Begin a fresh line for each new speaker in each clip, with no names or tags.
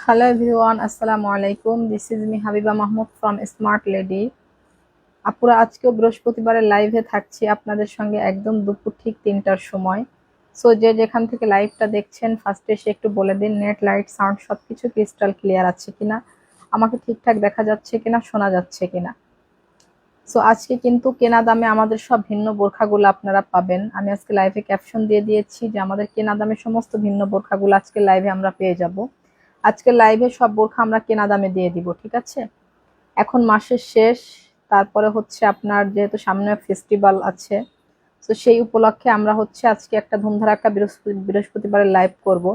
Hello everyone, Assalamu alaikum. This is me Habiba Mahmoud from Smart Lady. আপুরা আজকেও বৃহস্পতিবারের লাইভে থাকছি আপনাদের সঙ্গে একদম দুপুর ঠিক 3টার সময়। সো যে যেখান থেকে লাইভটা দেখছেন ফার্স্টে এসে একটু বলে দিন নেট লাইট সাউন্ড সবকিছু ক্রিস্টাল ক্লিয়ার আছে কিনা, আমাকে ঠিকঠাক দেখা যাচ্ছে কিনা, শোনা যাচ্ছে কিনা। সো আজকে কিন্তু কেনা দামে আমাদের সব ভিন্ন বোরখাগুলো আপনারা পাবেন। আমি আজকে লাইভে ক্যাপশন দিয়ে দিয়েছি যে আমাদের কেনা দামে সমস্ত ভিন্ন বোরখাগুলো আজকে লাইভে আমরা পেয়ে যাব। আজকে লাইভে সব বোরখা আমরা কেনা দামে দিয়ে দিব, ঠিক আছে? এখন মাসের শেষ, তারপরে হচ্ছে আপনার যেহেতু সামনে ফেস্টিভ্যাল আছে, তো সেই উপলক্ষে আমরা হচ্ছে আজকে একটা ধুমধারাক্কা বৃহস্পতিবারের লাইভ করব।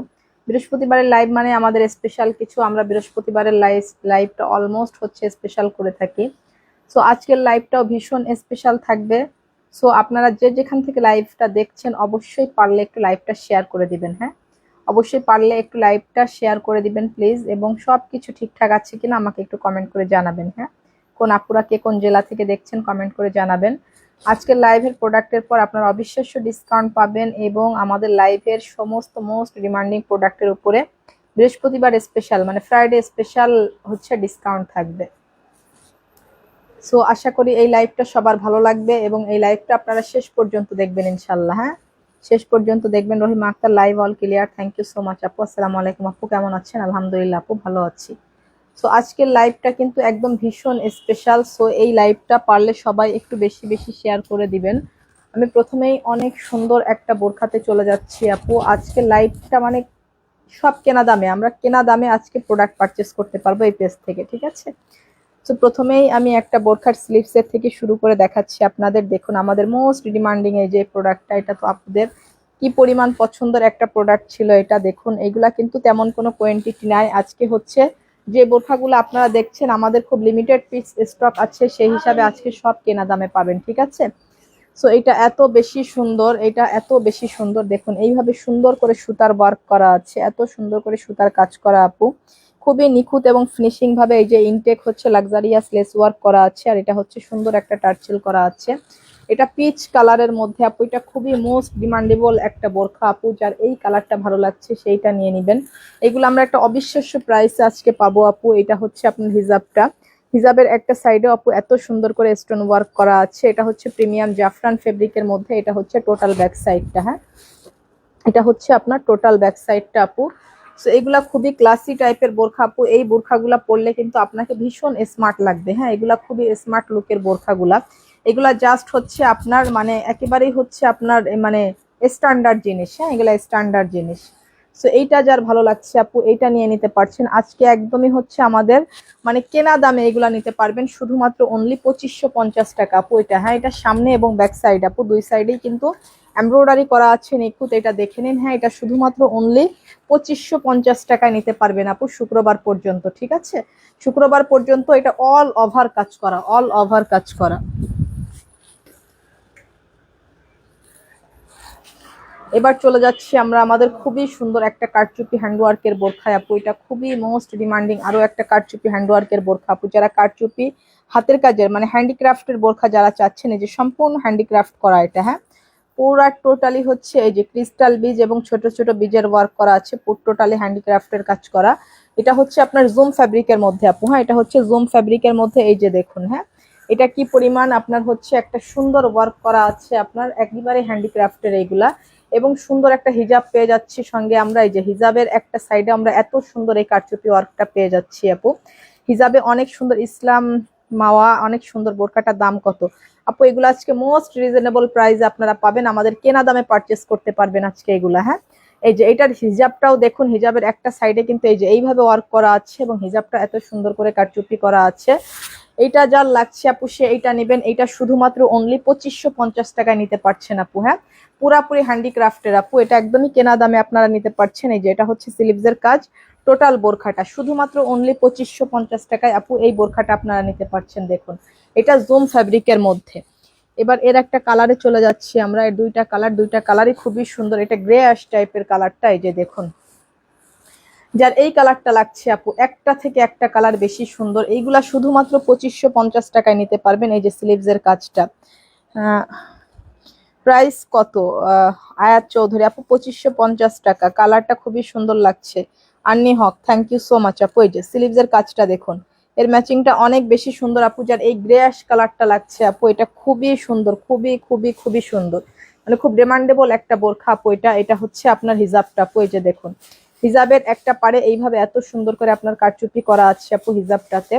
বৃহস্পতিবারের লাইভ মানে আমাদের স্পেশাল কিছু, আমরা বৃহস্পতিবারের লাইভটা অলমোস্ট হচ্ছে স্পেশাল করে থাকি। সো আজকের লাইভটাও ভীষণ স্পেশাল থাকবে। সো আপনারা যে যেখান থেকে লাইভটা দেখছেন অবশ্যই পারলে একটু লাইভটা শেয়ার করে দিবেন। হ্যাঁ, অবশ্যই পারলে একটু লাইভটা শেয়ার করে দিবেন প্লিজ, এবং সব কিছু ঠিকঠাক আছে কিনা আমাকে একটু কমেন্ট করে জানাবেন। হ্যাঁ, কোন আপুরা কে কোন জেলা থেকে দেখছেন কমেন্ট করে জানাবেন। আজকের লাইভের প্রোডাক্টের পর আপনারা অবিশ্বাস্য ডিসকাউন্ট পাবেন, এবং আমাদের লাইভের সমস্ত মোস্ট ডিমান্ডিং প্রোডাক্টের উপরে বৃহস্পতিবার স্পেশাল মানে ফ্রাইডে স্পেশাল হচ্ছে ডিসকাউন্ট থাকবে। সো আশা করি এই লাইভটা সবার ভালো লাগবে, এবং এই লাইভটা আপনারা শেষ পর্যন্ত দেখবেন ইনশাল্লাহ। হ্যাঁ, শেষ পর্যন্ত দেখবেন। Rahima Akter live all clear, thank you so much আপু। আসসালামু আলাইকুম আপু, কেমন আছেন? আলহামদুলিল্লাহ আপু, ভালো আছি। সো আজকের লাইভটা কিন্তু একদম ভীষণ স্পেশাল। সো এই লাইভটা পারলে সবাই একটু বেশি বেশি শেয়ার করে দিবেন। আমি প্রথমেই অনেক সুন্দর একটা বোরখাতে চলে যাচ্ছি আপু। আজকে লাইভটা মানে সব কেনা দামে, আমরা কেনা দামে আজকে প্রোডাক্ট পারচেস করতে পারবো এই পেজ থেকে, ঠিক আছে? তো প্রথমেই আমি একটা বোরখার স্লিভসের থেকে শুরু করে দেখাচ্ছি আপনাদের। দেখুন আমাদের মোস্ট ডিমান্ডিং এই যে প্রোডাক্টটা, এটা তো আপনাদের কি পরিমাণ পছন্দের একটা প্রোডাক্ট ছিল। এটা দেখুন, এগুলা কিন্তু তেমন কোনো কোয়ান্টিটি নাই। আজকে হচ্ছে যে বোরখাগুলো আপনারা দেখছেন আমাদের খুব লিমিটেড পিস স্টক আছে, সেই হিসাবে আজকে সব কেনা দামে পাবেন, ঠিক আছে? সো এটা এত বেশি সুন্দর, এটা এত বেশি সুন্দর। দেখুন এইভাবে সুন্দর করে সুতার ওয়ার্ক করা আছে, এত সুন্দর করে সুতার কাজ করা আপু, খুবই নিখুঁত এবং ফিনিশিং ভাবে এই যে ইনটেক হচ্ছে লাক্সারিয়াস লেস ওয়ার্ক করা আছে, আর এটা হচ্ছে সুন্দর একটা টার্সেল করা আছে। এটা পিচ কালারের মধ্যে আপু, এটা খুবই মোস্ট ডিমান্ডেবল একটা বোরখা আপু, যার এই কালারটা ভালো লাগছে সেইটা নিয়ে নেবেন। এগুলো আমরা একটা অবিশ্বাস্য প্রাইসে আজকে পাবো আপু। এটা হচ্ছে আপনার হিজাবটা, হিজাবের একটা সাইডে আপু এত সুন্দর করে স্টোন ওয়ার্ক করা আছে। এটা হচ্ছে প্রিমিয়াম জাফরান ফেব্রিকের মধ্যে, এটা হচ্ছে টোটাল ব্যাক সাইডটা। হ্যাঁ, এটা হচ্ছে আপনার টোটাল ব্যাক সাইডটা আপু। সো এগুলা খুবই ক্লাসি টাইপের বোরখা আপু, এই বোরখাগুলা পরলে কিন্তু আপনাকে ভীষণ স্মার্ট লাগবে। হ্যাঁ, এগুলা খুবই স্মার্ট লুকের বোরখাগুলা। এগুলা জাস্ট হচ্ছে আপনার মানে একেবারেই হচ্ছে আপনার মানে স্ট্যান্ডার্ড জিনিস। হ্যাঁ, এগুলা স্ট্যান্ডার্ড জিনিস। সো এইটা যার ভালো লাগছে আপু এইটা নিয়ে নিতে পারছেন। আজকে একদমই হচ্ছে আমাদের মানে কেনা দামে এগুলা নিতে পারবেন শুধুমাত্র অনলি 2550 টাকা আপু। এটা হ্যাঁ, এটা সামনে এবং ব্যাক সাইড আপু দুই সাইডেই কিন্তু এমব্রয়ডারি করা আছে নিখুঁত, এটা দেখে নিন। হ্যাঁ, এটা শুধুমাত্র অনলি 2550 টাকায় নিতে পারবেন আপু শুক্রবার পর্যন্ত, ঠিক আছে? শুক্রবার পর্যন্ত এটা অল ওভার কাজ করা, অল ওভার কাজ করা। এবার চলে যাচ্ছি আমরা আমাদের খুবই সুন্দর একটা কারচুপি হ্যান্ডওয়ার্কের বোরখা আপু। এটা খুবই মোস্ট ডিমান্ডিং আরো একটা কারচুপি হ্যান্ডওয়ার্কের বোরখা আপু। যারা কারচুপি হাতের কাজের মানে হ্যান্ডিক্রাফটের বোরখা যারা চাচ্ছেন, এই যে সম্পূর্ণ হ্যান্ডিক্রাফট করা এটা। হ্যাঁ, পুরা টোটালি হচ্ছে এই যে ক্রিস্টাল বীজ এবং ছোট ছোট বীজের ওয়ার্ক করা আছে, পুরো টোটালি হ্যান্ডিক্রাফটের কাজ করা। এটা হচ্ছে আপনার জুম ফ্যাব্রিকের মধ্যে আপু। হ্যাঁ, এটা হচ্ছে জুম ফ্যাব্রিকের মধ্যে, এই যে দেখুন। হ্যাঁ, এটা কি পরিমাণ আপনার হচ্ছে একটা সুন্দর ওয়ার্ক করা আছে আপনার একেবারে হ্যান্ডিক্রাফটের এইগুলা, এবং সুন্দর একটা হিজাব পেয়ে যাচ্ছি সঙ্গে আমরা। এই যে হিজাবের একটা সাইডে আমরা এত সুন্দর এই কারচুপি ওয়ার্কটা পেয়ে যাচ্ছি আপু। হিজাবে অনেক সুন্দর ইসলাম মাওয়া, অনেক সুন্দর। বোরকাটার দাম কত আপু? এগুলো আজকে মোস্ট রিজনেবল প্রাইসে আপনারা পাবেন, আমাদের কেনা দামে পারচেস করতে পারবেন আজকে এগুলা। হ্যাঁ, এই যে এটার হিজাবটাও দেখুন, হিজাবের একটা সাইডে কিন্তু এই যে এইভাবে ওয়ার্ক করা আছে, এবং হিজাবটা এত সুন্দর করে কারচুপি করা আছে। এইটা যার লাগছে আপু সে এইটা নেবেন। এইটা শুধুমাত্র অনলি 2550 টাকায় নিতে পারছেন আপু। হ্যাঁ, পুরাপুরি হ্যান্ডিক্রাফটের আপু, এটা একদমই কেনা দামে আপনারা নিতে পারছেন। এই যে এটা হচ্ছে স্লিভসের কাজ, টোটাল বোরখাটা শুধুমাত্র অনলি 2550 টাকায় আপু এই বোরখাটা আপনারা নিতে পারছেন। দেখুন এটা জুম ফ্যাব্রিকের মধ্যে। এবার এর একটা কালারে চলে যাচ্ছি আমরা। এর দুইটা কালার, দুইটা কালারই খুবই সুন্দর। এটা গ্রে অ্যাশ টাইপের কালারটা, এই যে দেখুন। যার এই কালারটা লাগছে আপু, একটা থেকে একটা কালার বেশি সুন্দর। এইগুলা শুধুমাত্র 2550 টাকায় নিতে পারবেন। এই যে স্লিভসের কাজটা প্রাইস কত? আয়াত চৌধুরী আপু 2550 টাকা। কালারটা খুবই সুন্দর লাগছে, আন্নি হক, থ্যাংক ইউ সো মাচ আপু। এই যে স্লিভস এর কাজটা দেখুন, এর ম্যাচিংটা অনেক বেশি সুন্দর আপু। যার এই গ্রে অ্যাশ কালারটা লাগছে আপু, এটা খুবই সুন্দর, খুবই খুবই খুবই সুন্দর, মানে খুব ডিমান্ডেবল একটা বোরখা আপু। এটা হচ্ছে আপনার হিজাবটা আপু। এই যে দেখুন, হিজাবের একটা পাড়ে এইভাবে এত সুন্দর করে আপনার কারচুপি করা আছে আপু হিজাবটাতে।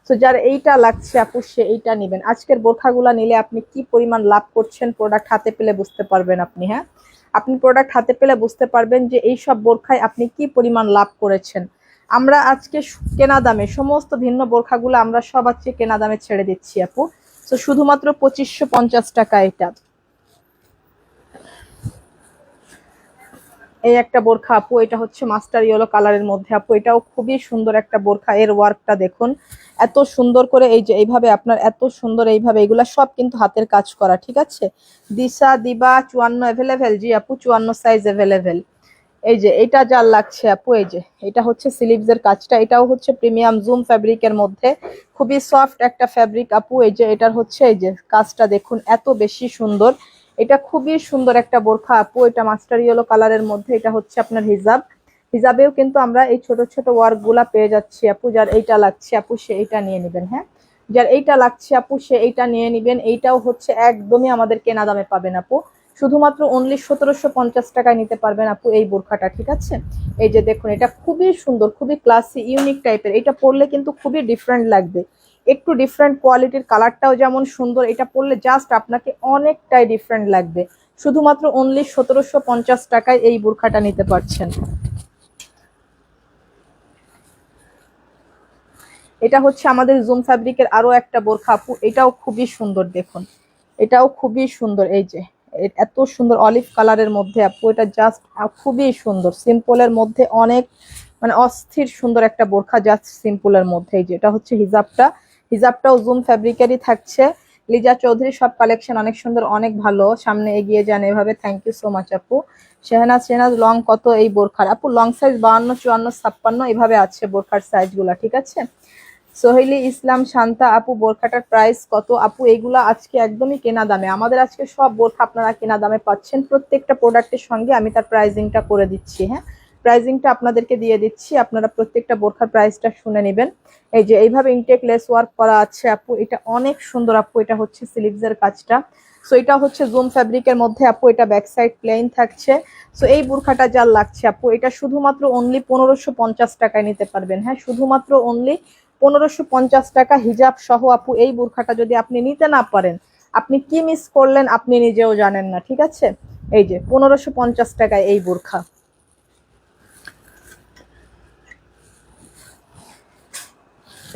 তো যার এইটা লাগছে আপু, সে এইটা নেবেন। আজকের বোরখাগুলা নিলে আপনি কি পরিমাণ লাভ করছেন প্রোডাক্ট হাতে পেলে বুঝতে পারবেন আপনি। হ্যাঁ, আপনি প্রোডাক্ট হাতে পেলে বুঝতে পারবেন যে এই সব বোরখায় আপনি কি পরিমাণ লাভ করেছেন। আমরা আজকে কেনা দামে সমস্ত ভিন্ন বোরখাগুলো আমরা সব আজকে কেনা দামে ছেড়ে দিচ্ছি আপু। তো শুধুমাত্র 2550 টাকা এটা। এই একটা বোরখা আপু, এটা হচ্ছে মাস্টার ইয়েলো কালারের মধ্যে আপু। এটাও খুবই সুন্দর একটা বোরখা। এর ওয়ার্কটা দেখুন এত সুন্দর করে, এই যে এইভাবে আপনার এত সুন্দর, এইভাবে এগুলা সব কিন্তু হাতের কাজ করা, ঠিক আছে। দিশা দিবা 54 অ্যাভেলেবেল, জি আপু 54 সাইজ অ্যাভেলেবেল। এই যে এটা যার লাগছে আপু, এই যে এটা হচ্ছে স্লিভস এর কাজটা, এটাও হচ্ছে প্রিমিয়াম জুম ফ্যাব্রিকের মধ্যে, খুবই সফট একটা ফ্যাব্রিক আপু। এই যে এটার হচ্ছে এই যে কাজটা দেখুন এত বেশি সুন্দর, এটা খুবই সুন্দর একটা বোরখা আপু। এটা মাস্টার ইয়েলো কালারের মধ্যে, এটা হচ্ছে আপনার হিজাব। হিজাবেও কিন্তু আমরা এই ছোট ছোট ওয়ার্ক গুলা পেয়ে যাচ্ছি আপু। যার এইটা লাগছে আপু, সে এইটা নিয়ে নেবেন। হ্যাঁ, যার এইটা লাগছে আপু, সে এইটা নিয়ে নিবেন। এইটাও হচ্ছে একদমই আমাদের কেনা দামে পাবেন আপু, শুধুমাত্র অনলি 1750 টাকায় নিতে পারবেন আপু এই বোরখাটা, ঠিক আছে। এই যে দেখুন, এটা খুবই সুন্দর, খুবই ক্লাসি ইউনিক টাইপের। এটা পরলে কিন্তু খুবই ডিফারেন্ট লাগবে, একটু ডিফারেন্ট কোয়ালিটির, কালারটাও যেমন সুন্দর। এটা পরলে জাস্ট আপনাকে অনেকটাই ডিফারেন্ট লাগবে। শুধুমাত্র অনলি 1750 টাকায় এই বোরখাটা নিতে পারছেন। এটা হচ্ছে আমাদের জুম ফ্যাব্রিকের আরো একটা বোরখা আপু, এটাও খুবই সুন্দর দেখুন, এটাও খুবই সুন্দর। এই যে এত সুন্দর অলিভ কালারের মধ্যে আপু, এটা জাস্ট খুবই সুন্দর, সিম্পলের মধ্যে অনেক মানে অস্থির সুন্দর একটা বোরখা, জাস্ট সিম্পলের মধ্যে। এই যে এটা হচ্ছে হিজাবটা, হিজাবটাও জুম ফ্যাব্রিকেরই থাকছে। লিজা চৌধুরী, সব কালেকশন অনেক সুন্দর, অনেক ভালো, সামনে এগিয়ে যান এভাবে। থ্যাংক ইউ সো মাচ আপু। শেহনাজ, শেহনাজ লং কত এই বোরখার আপু? লং সাইজ 52, 54, 56 এভাবে আছে বোরখার সাইজ গুলা, ঠিক আছে। সোহেলি ইসলাম শান্তা আপু, বোরখাটার প্রাইস কত আপু? এগুলা আজকে একদমই কেনা দামে, আমাদের আজকে সব বোরখা আপনারা কেনা দামে পাচ্ছেন। প্রত্যেকটা প্রোডাক্টের সঙ্গে আমি তার প্রাইজিংটা করে দিচ্ছি। হ্যাঁ, প্রাইজিংটা আপনাদেরকে দিয়ে দিচ্ছি, আপনারা প্রত্যেকটা বোরখার প্রাইসটা শুনে নেবেন। এই যে এইভাবে ইনটেক লেস ওয়ার্ক করা আছে আপু, এটা অনেক সুন্দর আপু। এটা হচ্ছে স্লিভস এর কাজটা। সো এটা হচ্ছে জুম ফ্যাব্রিকের মধ্যে আপু, এটা ব্যাক সাইড প্লেন থাকছে। সো এই বোরখাটা যার লাগছে আপু, এটা শুধুমাত্র অনলি 1550 টাকায় নিতে পারবেন। হ্যাঁ, শুধুমাত্র অনলি 1550 টাকা হিজাব সহ আপু। এই বোরখাটা যদি আপনি নিতে না পারেন, আপনি কি মিস করলেন আপনি নিজেও জানেন না, ঠিক আছে। এই যে 1550 টাকায় এই বোরখা।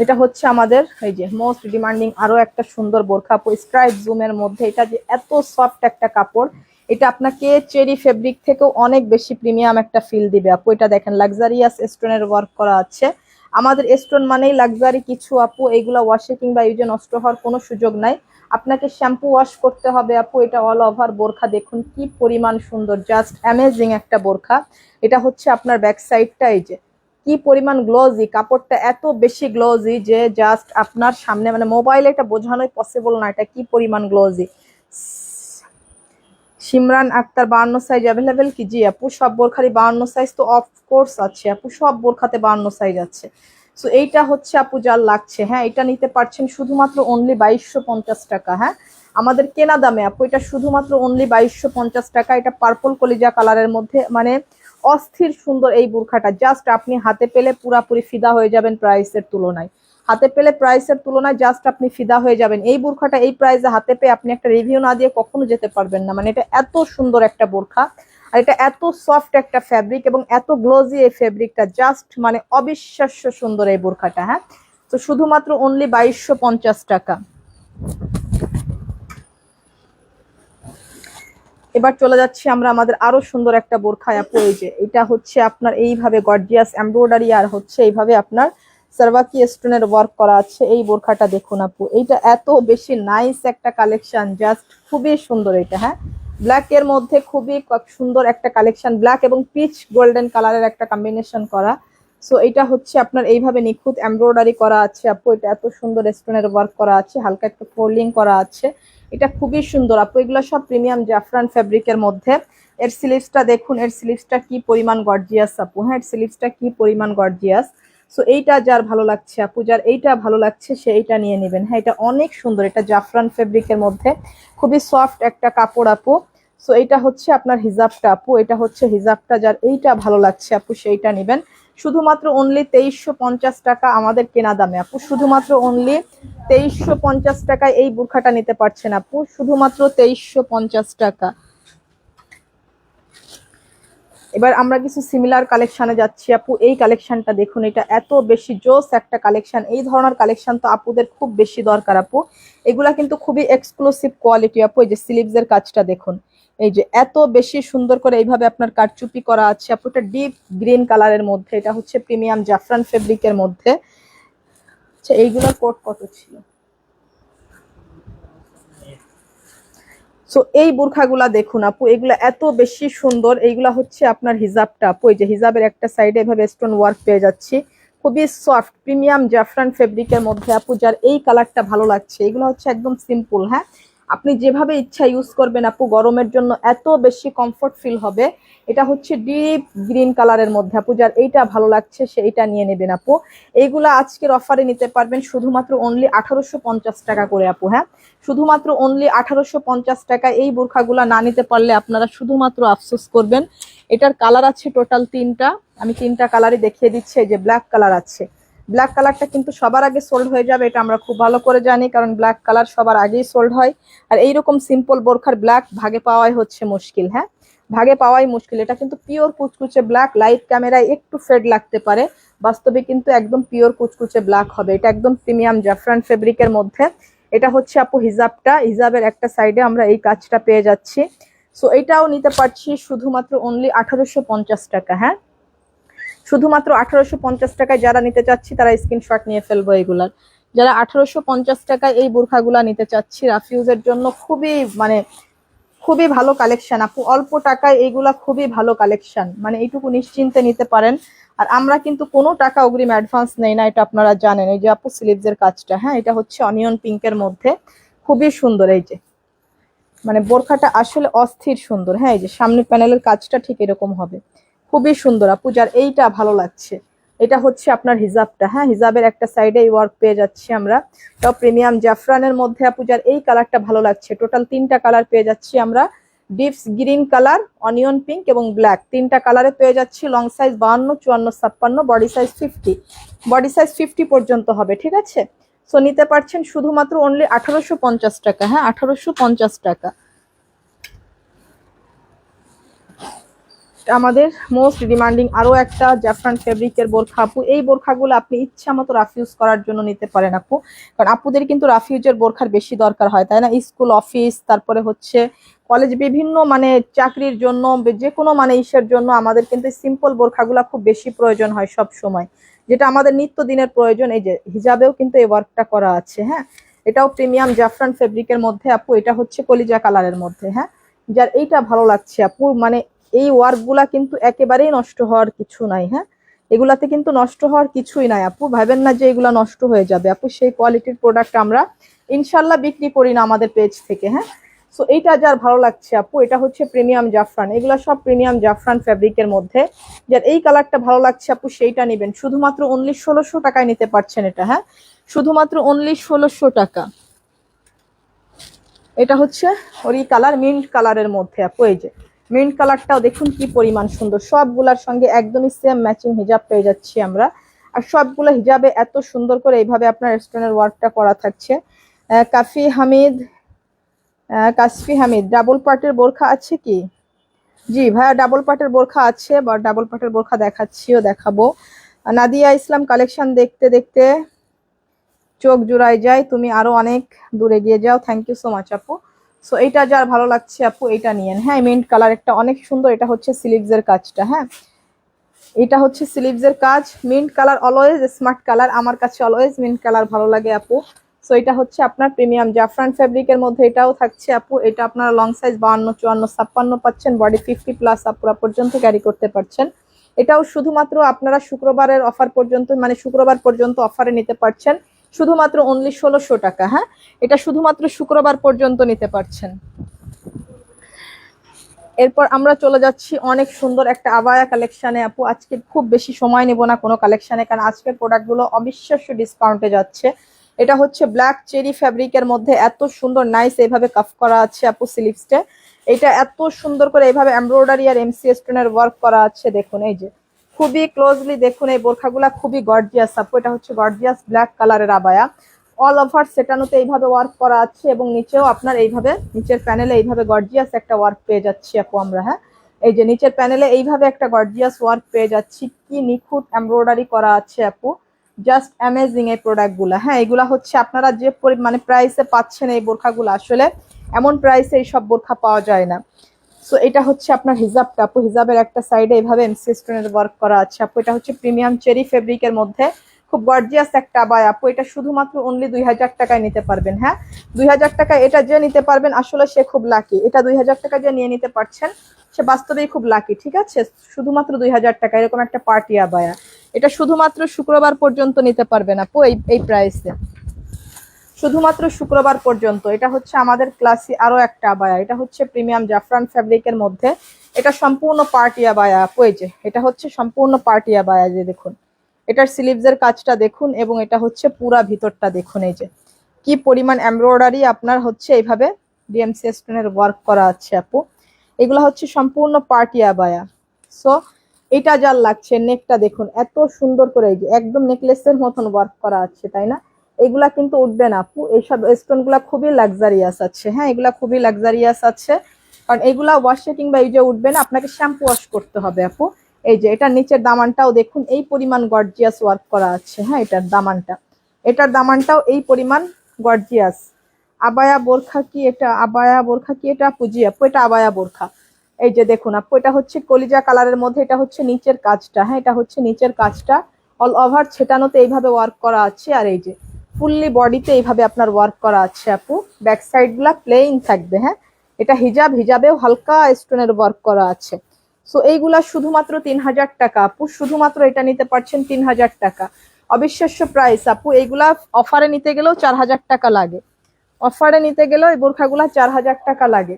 এটা হচ্ছে আমাদের এই যে মোস্ট ডিমান্ডিং আরো একটা সুন্দর বোরখা আপু, স্ট্রাইপ জুমের মধ্যে। এটা যে এত সফট একটা কাপড়, এটা আপনাকে চেরি ফেব্রিক থেকেও অনেক বেশি প্রিমিয়াম একটা ফিল দিবে আপু। এটা দেখেন লাক্সারিয়াস স্টোনের ওয়ার্ক করা আছে। আমাদের স্টোন মানেই লাক্সারি কিছু আপু, এইগুলা ওয়াশে কিংবা ইউজে নষ্ট হওয়ার কোনো সুযোগ নাই, আপনাকে শ্যাম্পু ওয়াশ করতে হবে আপু। এটা অল ওভার বোরখা দেখুন কি পরিমাণ সুন্দর, জাস্ট অ্যামেজিং একটা বোরখা। এটা হচ্ছে আপনার ব্যাক সাইডটা, এই যে কি পরিমাণ গ্লোজি, কাপড়টা এত বেশি গ্লোজি যে জাস্ট আপনার সামনে মানে মোবাইলে এটা বোঝানোই পসিবল না, এটা কি পরিমাণ glossy. Simran Akter, 52 size available কি? জি আপু, সব বোরখারই 52 সাইজ তো অফকোর্স আছে আপু, সব বোরখাতে 52 সাইজ আছে। সো এইটা হচ্ছে আপু যার লাগছে, হ্যাঁ এটা নিতে পারছেন শুধুমাত্র অনলি 2250 টাকা। হ্যাঁ, আমাদের কেনা দামে আপু, এটা শুধুমাত্র অনলি 2250 টাকা। এটা পার্পল কলিজা কালারের মধ্যে, মানে অস্থির সুন্দর এই বোরখাটা, জাস্ট আপনি হাতে পেলে পুরাপুরি ফিদা হয়ে যাবেন প্রাইসের তুলনায়। হাতে পেলে প্রাইসের তুলনায় জাস্ট আপনি ফিদা হয়ে যাবেন। এই বোরখাটা এই প্রাইসে হাতে পেয়ে আপনি একটা রিভিউ না দিয়ে কখনো যেতে পারবেন না, মানে এটা এত সুন্দর একটা বোরখা, আর এটা এত সফট একটা ফ্যাব্রিক এবং এত গ্লোজি এই ফ্যাব্রিকটা, জাস্ট মানে অবিশ্বাস্য সুন্দর এই বোরখাটা। হ্যাঁ, তো শুধুমাত্র অনলি 2250 টাকা। এবার চলে যাচ্ছি আমরা আমাদের আরো সুন্দর একটা বোরখা আপু। এই যে এটা হচ্ছে আপনার এইভাবে গর্জিয়াস এমব্রয়ডারি আর হচ্ছে এইভাবে আপনার সার্ভাকি স্টোনের ওয়ার্ক করা আছে। এই বোরখাটা দেখুন আপু, এইটা এত বেশি নাইস একটা কালেকশন, জাস্ট খুবই সুন্দর এটা। হ্যাঁ, ব্ল্যাক এর মধ্যে খুবই সুন্দর একটা কালেকশন, ব্ল্যাক এবং পিচ গোল্ডেন কালারের একটা কম্বিনেশন করা। সো এটা হচ্ছে আপনার এইভাবে নিখুঁত এমব্রয়ডারি করা আছে আপু। এটা এত সুন্দর স্টোনের ওয়ার্ক করা আছে, হালকা একটা ফোল্ডিং করা আছে। এটা খুবই সুন্দর আপু। এগুলো সব প্রিমিয়াম জাফরান ফ্যাব্রিকের মধ্যে। এর স্লিভসটা দেখুন, এর স্লিভসটা কি পরিমাণ গর্জিয়াস আপু। হ্যাঁ, এর স্লিভসটা কি পরিমাণ গর্জিয়াস। সো এইটা যার ভালো লাগছে আপু, যার এইটা ভালো লাগছে সে এইটা নিয়ে নেবেন। হ্যাঁ, এটা অনেক সুন্দর, এটা জাফরান ফেব্রিকের মধ্যে খুবই সফট একটা কাপড় আপু। সো এইটা হচ্ছে আপনার হিজাবটা আপু, এটা হচ্ছে হিজাবটা, যার এইটা ভালো লাগছে আপু সেইটা নেবেন। শুধুমাত্র অনলি 2350 টাকা আমাদের কেনা দামে আপু, শুধুমাত্র অনলি 2350 টাকায় এই বুরখাটা নিতে পারছেন আপু, শুধুমাত্র 2350 টাকা। এবার আমরা কিছু সিমিলার কালেকশনে যাচ্ছি আপু। এই কালেকশনটা দেখুন, এটা এত বেশি জোস একটা কালেকশন। এই ধরনের কালেকশন তো আপুদের খুব বেশি দরকার আপু। এগুলা কিন্তু খুবই এক্সক্লুসিভ কোয়ালিটি আপু। এই যে স্লিভস এর কাজটা দেখুন, এই যে এত বেশি সুন্দর করে এইভাবে আপনার কারচুপি করা আছে আপু। এটা ডিপ গ্রিন কালারের মধ্যে, এটা হচ্ছে প্রিমিয়াম জাফরান ফেব্রিকের মধ্যে। আচ্ছা, এইগুলোর কোট কত ছিল? সো এই বোরখাগুলা দেখুন আপু, এগুলা এত বেশি সুন্দর। এইগুলা হচ্ছে আপনার হিজাবটা আপু। এই যে হিজাবের একটা সাইডে এভাবে স্টোন ওয়ার্ক পেয়ে যাচ্ছি, খুবই সফট প্রিমিয়াম জাফরান ফেব্রিকের মধ্যে আপু। যার এই কালারটা ভালো লাগছে, এগুলো হচ্ছে একদম সিম্পল। হ্যাঁ, আপনি যেভাবে ইচ্ছা ইউজ করবেন আপু, গরমের জন্য এত বেশি কমফোর্ট ফিল হবে। এটা হচ্ছে ডিপ গ্রিন কালারের মধ্যে আপু, যার এইটা ভালো লাগছে সে এইটা নিয়ে নেবেন আপু। এইগুলা আজকের অফারে নিতে পারবেন শুধুমাত্র অনলি 1850 টাকা করে আপু। হ্যাঁ, শুধুমাত্র অনলি 1850 টাকা। এই বোরখাগুলা না নিতে পারলে আপনারা শুধুমাত্র আফসোস করবেন। এটার কালার আছে টোটাল 3টা, আমি 3টা কালারই দেখিয়ে দিচ্ছি। এই যে ব্ল্যাক কালার আছে, ব্ল্যাক কালারটা কিন্তু সবার আগে সোল্ড হয়ে যাবে, এটা আমরা খুব ভালো করে জানি, কারণ ব্ল্যাক কালার সবার আগেই সোল্ড হয়। আর এইরকম সিম্পল বোরখার ব্ল্যাক ভাগে পাওয়াই হচ্ছে মুশকিল। হ্যাঁ, ভাগে পাওয়াই মুশকিল। এটা কিন্তু পিওর কুচকুচে ব্ল্যাক, লাইট ক্যামেরায় একটু ফেড লাগতে পারে, বাস্তবে কিন্তু একদম পিওর কুচকুচে ব্ল্যাক হবে। এটা একদম প্রিমিয়াম জাফরান ফেব্রিকের মধ্যে। এটা হচ্ছে আপু হিজাবটা, হিজাবের একটা সাইডে আমরা এই কাজটা পেয়ে যাচ্ছি। সো এটাও নিতে পারছি শুধুমাত্র অনলি 1850 টাকা। হ্যাঁ, শুধুমাত্র 1850 টাকায় যারা নিতে চাচ্ছি তারা স্ক্রিনশট নিয়ে ফেলবো এগুলার। যারা 1850 টাকায় এই বোরখাগুলা নিতে চাচ্ছি রাফিউজের জন্য, খুবই মানে খুবই ভালো কালেকশন আপু। অল্প টাকায় এইগুলা খুবই ভালো কালেকশন, মানে এইটুকু নিশ্চিন্তে নিতে পারেন। আর আমরা কিন্তু কোনো টাকা অগ্রিম অ্যাডভান্স নেই না, এটা আপনারা জানেন। এই যে আপু স্লিভস এর কাজটা, হ্যাঁ, এটা হচ্ছে অনিয়ন পিঙ্কের মধ্যে, খুবই সুন্দর। এই যে মানে বোরখাটা আসলে অস্থির সুন্দর। হ্যাঁ, এই যে সামনে প্যানেলের কাজটা ঠিক এরকম হবে, খুবই সুন্দর আপু। যার এইটা ভালো লাগছে, এটা হচ্ছে আপনার হিজাবটা। হ্যাঁ, হিজাবের একটা সাইডে ওয়ার্ক পেয়ে যাচ্ছি আমরা, তাও প্রিমিয়াম জাফরানের মধ্যে আপু। যার এই কালারটা ভালো লাগছে, টোটাল 3টা কালার পেয়ে যাচ্ছি আমরা, dips green colour, onion pink এবং ব্ল্যাক, 3টা কালারে পেয়ে যাচ্ছি। Long size 52, 54, 56, body size 50, body size 50 পর্যন্ত হবে। ঠিক আছে, সো নিতে পারছেন শুধুমাত্র অনলি 1850 টাকা। হ্যাঁ, 1850 টাকা। আমাদের মোস্ট ডিমান্ডিং আরো একটা জাফরান ফেব্রিকের বোরখা আপু। এই বোরখাগুলো আপনি ইচ্ছা মতো রাফিউজ করার জন্য নিতে পারেন আপু, কারণ আপুদের কিন্তু রাফিউজের বোরখার বেশি দরকার হয়, তাই না? স্কুল, অফিস, তারপরে হচ্ছে কলেজ, বিভিন্ন মানে চাকরির জন্য, যে কোনো মানে ইসের জন্য আমাদের কিন্তু সিম্পল বোরখাগুলো খুব বেশি প্রয়োজন হয় সব সময়, যেটা আমাদের নিত্যদিনের প্রয়োজন। এই যে হিজাবেও কিন্তু এই ওয়ার্কটা করা আছে। হ্যাঁ, এটাও প্রিমিয়াম জাফরান ফেব্রিকের মধ্যে আপু। এটা হচ্ছে কলিজা কালারের মধ্যে। হ্যাঁ, যার এইটা ভালো লাগছে আপু, মানে এই ওয়ার্কগুলা কিন্তু একেবারেই নষ্ট হওয়ার কিছু নাই। হ্যাঁ, এগুলাতে কিন্তু নষ্ট হওয়ার কিছুই নাই আপু, ভাবেন না যে এগুলা নষ্ট হয়ে যাবে আপু। সেই কোয়ালিটির প্রোডাক্ট আমরা ইনশাল্লাহ বিক্রি করি না আমাদের পেজ থেকে। হ্যাঁ, সো এইটা যার ভালো লাগছে আপু, এটা হচ্ছে প্রিমিয়াম জাফরান। এগুলা সব প্রিমিয়াম জাফরান ফ্যাব্রিকের মধ্যে। যার এই কালারটা ভালো লাগছে আপু সেইটা নেবেন, শুধুমাত্র অনলি 1600 টাকায় নিতে পারছেন এটা। হ্যাঁ, শুধুমাত্র অনলি 1600 টাকা। এটা হচ্ছে ওই কালার, মিন্ট কালারের মধ্যে আপু। এই যে মিন্ট কালারটাও দেখুন কি পরিমাণ সুন্দর, সবগুলার সঙ্গে একদমই সেম ম্যাচিং হিজাব পেয়ে যাচ্ছি আমরা। আর সবগুলো হিজাবে এত সুন্দর করে এইভাবে আপনার স্টোনের ওয়ার্কটা করা থাকছে। কাফি হামিদ, কাসফি হামিদ, ডাবল পার্টের বোরখা আছে কি? জি ভাইয়া, ডাবল পার্টের বোরখা আছে, বা ডাবল পার্টের বোরখা দেখাচ্ছিও, দেখাবো। নাদিয়া ইসলাম, কালেকশন দেখতে দেখতে চোখ জুড়াই যায়, তুমি আরো অনেক দূরে গিয়ে যাও। থ্যাংক ইউ সো মাচ আপু। সো এইটা যার ভালো লাগছে আপু এইটা নিয়েন। হ্যাঁ, মিন্ট কালার একটা অনেক সুন্দর। এটা হচ্ছে স্লিভস এর কাজটা। হ্যাঁ, এটা হচ্ছে স্লিভস এর কাজ। Mint colour always smart colour, আমার কাছে অলওয়েজ মিন্ট কালার ভালো লাগে আপু। সো এটা হচ্ছে আপনার প্রিমিয়াম জাফরান ফেব্রিকের মধ্যে, এটাও থাকছে আপু। এটা আপনারা লং সাইজ 52, 54, 56 পাচ্ছেন, বডি 50 প্লাস আপুরা পর্যন্ত ক্যারি করতে পারছেন। এটাও শুধুমাত্র আপনারা শুক্রবারের অফার পর্যন্ত, মানে শুক্রবার পর্যন্ত অফারে নিতে পারছেন, শুধুমাত্র অনলি 1600 টাকা। হ্যাঁ, এটা শুধুমাত্র শুক্রবার পর্যন্ত নিতে পারছেন। এরপর আমরা চলে যাচ্ছি অনেক সুন্দর একটা আবায়া কালেকশনে আপু। আজকে খুব বেশি সময় নেব না কোনো কালেকশনে, কারণ আজকের প্রোডাক্টগুলো অবিশ্বাস্য ডিসকাউন্টে যাচ্ছে। এটা হচ্ছে ব্ল্যাক চেরি ফ্যাব্রিকের মধ্যে এত সুন্দর নাইস এইভাবে কাফ করা আছে আপু স্লিভসটা। এটা এত সুন্দর করে এইভাবে এমব্রয়ডারি আর এমসি স্টোনের ওয়ার্ক করা আছে। দেখুন এই যে খুবই ক্লোজলি দেখুন, এই বোরখাগুলা খুবই গর্জিয়াস আপু। এটা হচ্ছে গর্জিয়াস ব্ল্যাক কালারের আবায়া, অল ওভার সেটানোতে এইভাবে ওয়ার্ক করা আছে, এবং নিচেও আপনার এইভাবে নিচের প্যানেলে এইভাবে গর্জিয়াস একটা ওয়ার্ক পেয়ে যাচ্ছি আপু আমরা। হ্যাঁ, এই যে নিচের প্যানেলে এইভাবে একটা গর্জিয়াস ওয়ার্ক পেয়ে যাচ্ছি, কি নিখুঁত এমব্রয়ডারি করা আছে আপু, জাস্ট অ্যামেজিং এই প্রোডাক্টগুলো। হ্যাঁ, এগুলা হচ্ছে আপনারা যে মানে প্রাইসে পাচ্ছেন এই বোরখাগুলো, আসলে এমন প্রাইসে এই সব বোরখা পাওয়া যায় না। সো এটা হচ্ছে আপনার হিজাবটা আপু। হিজাবের একটা সাইডে এইভাবে এমসি স্টোনের ওয়ার্ক করা আছে আপু। এটা হচ্ছে প্রিমিয়াম চেরি ফেব্রিকের মধ্যে খুব গর্জিয়াস একটা আবায়া আপু। এটা শুধুমাত্র অনলি 2000 টাকায় নিতে পারবেন। হ্যাঁ, 2000 টাকা এটা যে নিতে পারবেন আসলে সে খুব লাকি। এটা 2000 টাকা যে নিয়ে নিতে পারছেন সে বাস্তবেই খুব লাকি। ঠিক আছে, শুধুমাত্র 2000 টাকা এরকম একটা পার্টি আবায়া। এটা শুধুমাত্র শুক্রবার পর্যন্ত নিতে পারবেন আপু এই প্রাইসে, শুধুমাত্র শুক্রবার পর্যন্ত। এটা হচ্ছে আমাদের ক্লাসি আরো একটা আবায়া। এটা হচ্ছে প্রিমিয়াম জাফরান ফ্যাব্রিকের মধ্যে, এটা সম্পূর্ণ পার্টি আবায়া আপু। এই যে এটা হচ্ছে সম্পূর্ণ পার্টি আবায়া, যে দেখুন এটার স্লিভসের কাজটা দেখুন, এবং এটা হচ্ছে পুরা ভিতরটা দেখুন। এই যে কি পরিমাণ এমব্রয়ডারি আপনার হচ্ছে এইভাবে ডিএমসি স্টোনের ওয়ার্ক করা আছে আপু। এগুলো হচ্ছে সম্পূর্ণ পার্টি আবায়া। সো এটা যার লাগছে, নেকটা দেখুন এত সুন্দর করে, এই যে একদম নেকলেসের মতন ওয়ার্ক করা আছে, তাই না? এগুলা কিন্তু উঠবে না আপু, এইসব স্টোন গুলা খুবই লাক্সারিয়াস আছে। হ্যাঁ, এগুলা খুবই লাক্সারিয়াস আছে, কারণ এগুলা ওয়াশে কিংবা ইউজে উঠবে না, আপনাকে শ্যাম্পু ওয়াশ করতে হবে আপু। এই যে এটা নিচের দামানটাও দেখুন এই পরিমাণ গর্জিয়াস ওয়ার্ক করা আছে। হ্যাঁ, এটার দামানটাও এই পরিমাণ গর্জিয়াস। আবায়া বোরখা কি এটা? আবায়া বোরখা কি এটা আপু? জি আপু, এটা আবায়া বোরখা। এই যে দেখুন আপু, এটা হচ্ছে কলিজা কালারের মধ্যে, এটা হচ্ছে নিচের কাজটা। হ্যাঁ, এটা হচ্ছে নিচের কাজটা, অল ওভার ছেটানোতে এইভাবে ওয়ার্ক করা আছে। আর এই যে ফুললি বডিতে এইভাবে আপনার ওয়ার্ক করা আছে আপু। ব্যাক সাইড গুলা প্লেন থাকবে। হ্যাঁ, এটা হিজাবেও হালকা স্টোনের ওয়ার্ক করা আছে। সো এইগুলা শুধুমাত্র 3000 টাকা আপু, শুধুমাত্র এটা নিতে পারছেন 3000 টাকা। অবিশ্বাস্য প্রাইস আপু। এইগুলা অফারে নিতে গেলেও 4000 টাকা লাগে, অফারে নিতে গেলেও এই বোরখাগুলা 4000 টাকা লাগে।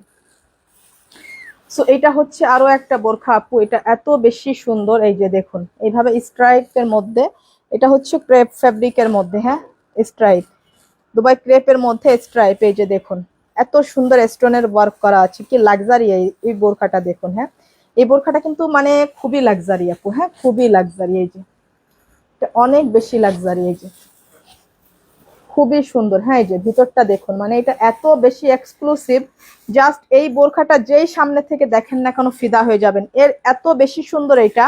সো এটা হচ্ছে আরো একটা বোরখা আপু, এটা এত বেশি সুন্দর। এই যে দেখুন এইভাবে স্ট্রাইপের মধ্যে, এটা হচ্ছে ক্রেপ ফ্যাব্রিকের মধ্যে। হ্যাঁ, স্ট্রাইপ, দুবাই ক্রেপের মধ্যে স্ট্রাইপ। এই যে দেখুন এত সুন্দর স্টোনের ওয়ার্ক করা আছে, কি লাক্সারি এই বোরখাটা দেখুন। হ্যাঁ, এই বোরখাটা কিন্তু মানে খুবই লাক্সারি আপু। হ্যাঁ, খুবই লাক্সারি। এই যে অনেক বেশি লাক্সারি। এই যে খুবই সুন্দর। হ্যাঁ, এই যে ভিতরটা দেখুন, মানে এটা এত বেশি এক্সক্লুসিভ, জাস্ট এই বোরখাটা যেই সামনে থেকে দেখেন না কেন ফিদা হয়ে যাবেন। এর এত বেশি সুন্দর এটা,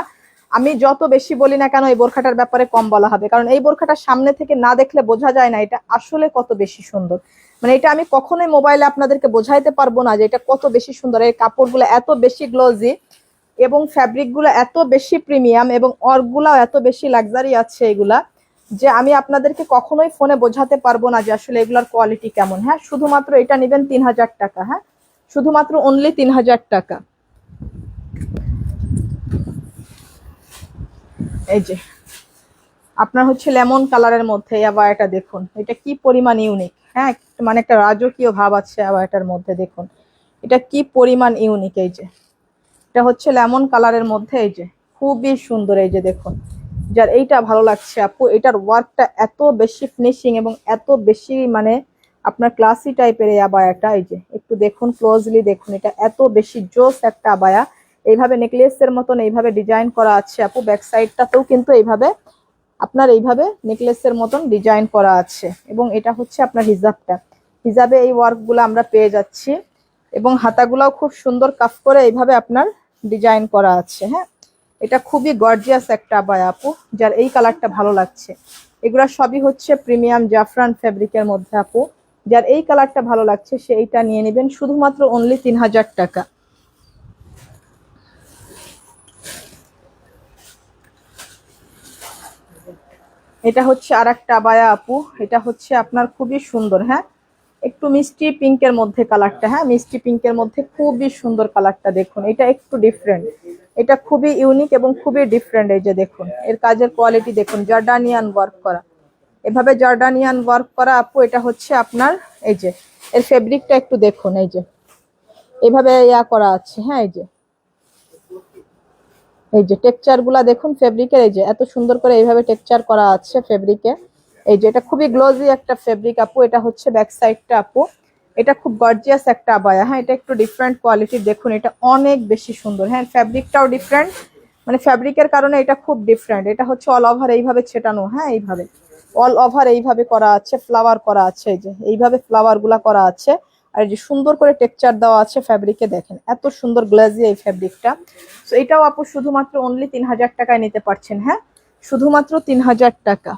আমি যত বেশি বলি না কেন এই বোরখাটার ব্যাপারে কম বলা হবে, কারণ এই বোরখাটা সামনে থেকে না দেখলে বোঝা যায় না এটা আসলে কত বেশি সুন্দর। মানে এটা আমি কখনোই মোবাইলে আপনাদেরকে বোঝাইতে পারবো না যে এটা কত বেশি সুন্দর। এই কাপড়গুলো এত বেশি গ্লোজি, এবং ফ্যাব্রিক গুলো এত বেশি প্রিমিয়াম, এবং ওয়ার্ক গুলাও এত বেশি লাক্সারি আছে এগুলা, যে আমি আপনাদেরকে কখনোই ফোনে বোঝাতে পারবো না যে আসলে এগুলার কোয়ালিটি কেমন। হ্যাঁ, শুধুমাত্র এটা নেবেন 3000 টাকা। হ্যাঁ, শুধুমাত্র অনলি 3000 টাকা। এই যে আপনার হচ্ছে লেমন কালারের মধ্যে আবার এটা দেখুন, এটা কি পরিমাণ ইউনিক। হ্যাঁ, মানে একটা রাজকীয় ভাব আছে আবার এটার মধ্যে, দেখুন এটা কি পরিমাণ ইউনিক। এই যে এটা হচ্ছে লেমন কালারের মধ্যে, এই যে খুবই সুন্দর। এই যে দেখুন, যার এইটা ভালো লাগছে আপু, এটার ওয়ার্কটা এত বেশি ফিনিশিং এবং এত বেশি মানে আপনার ক্লাসি টাইপের এই আবায়াটা। এই যে একটু দেখুন ক্লোজলি দেখুন, এটা এত বেশি জোস একটা আবায়া। এইভাবে নেকলেসের মতন এইভাবে ডিজাইন করা আছে আপু। ব্যাক সাইডটাতেও কিন্তু এইভাবে আপনার এইভাবে নেকলেসের মতন ডিজাইন করা আছে, এবং এটা হচ্ছে আপনার হিজাবটা। হিজাবে এই ওয়ার্কগুলো আমরা পেয়ে যাচ্ছি, এবং হাতাগুলাও খুব সুন্দর কাফ করে এইভাবে আপনার ডিজাইন করা আছে। হ্যাঁ, এটা খুবই গর্জিয়াস একটা আবায়া আপু, যার এই কালারটা ভালো লাগছে। এগুলা সবই হচ্ছে প্রিমিয়াম জাফরান ফ্যাব্রিকের মধ্যে আপু। যার এই কালারটা ভালো লাগছে সে এইটা নিয়ে নেবেন, শুধুমাত্র অনলি 3000 টাকা। এটা হচ্ছে আর একটা আবায়া আপু, এটা হচ্ছে আপনার খুবই সুন্দর। হ্যাঁ, একটু মিষ্টি পিঙ্কের মধ্যে কালারটা, হ্যাঁ মিষ্টি পিঙ্কের মধ্যে খুবই সুন্দর কালারটা, দেখুন এটা একটু ডিফারেন্ট, এটা খুবই ইউনিক এবং খুবই ডিফারেন্ট। এই যে দেখুন এর কাজের কোয়ালিটি দেখুন, জর্ডানিয়ান ওয়ার্ক করা, এভাবে জর্ডানিয়ান ওয়ার্ক করা আপু। এটা হচ্ছে আপনার এই যে এর ফেব্রিকটা একটু দেখুন, এই যে এভাবে ইয়া করা আছে, হ্যাঁ এই যে টেক্সচার গুলা দেখুন ফেব্রিকের, এই যে এত সুন্দর করে এইভাবে টেক্সচার করা আছে ফেব্রিকে। এই যে এটা খুবই গ্লোজি একটা ফেব্রিক আপু। এটা হচ্ছে ব্যাক সাইডটা আপু, এটা খুব গর্জিয়াস একটা আবায়া, হ্যাঁ এটা একটু ডিফারেন্ট কোয়ালিটির, দেখুন এটা অনেক বেশি সুন্দর, হ্যাঁ ফেব্রিকটাও ডিফারেন্ট, মানে ফেব্রিকের কারণে এটা খুব ডিফারেন্ট। এটা হচ্ছে অল ওভার এইভাবে ছেটানো, হ্যাঁ এইভাবে অল ওভার এইভাবে করা আছে, ফ্লাওয়ার করা আছে, এই যে এইভাবে ফ্লাওয়ার গুলা করা আছে। আর এই যে সুন্দর করে টেক্সচার দেওয়া আছে ফ্যাব্রিকে, দেখেন এত সুন্দর গ্লেজি এই ফ্যাব্রিকটা। তো এটাও আপু শুধুমাত্র অনলি 3000 টাকায় নিতে পারছেন, হ্যাঁ শুধুমাত্র 3000 টাকা।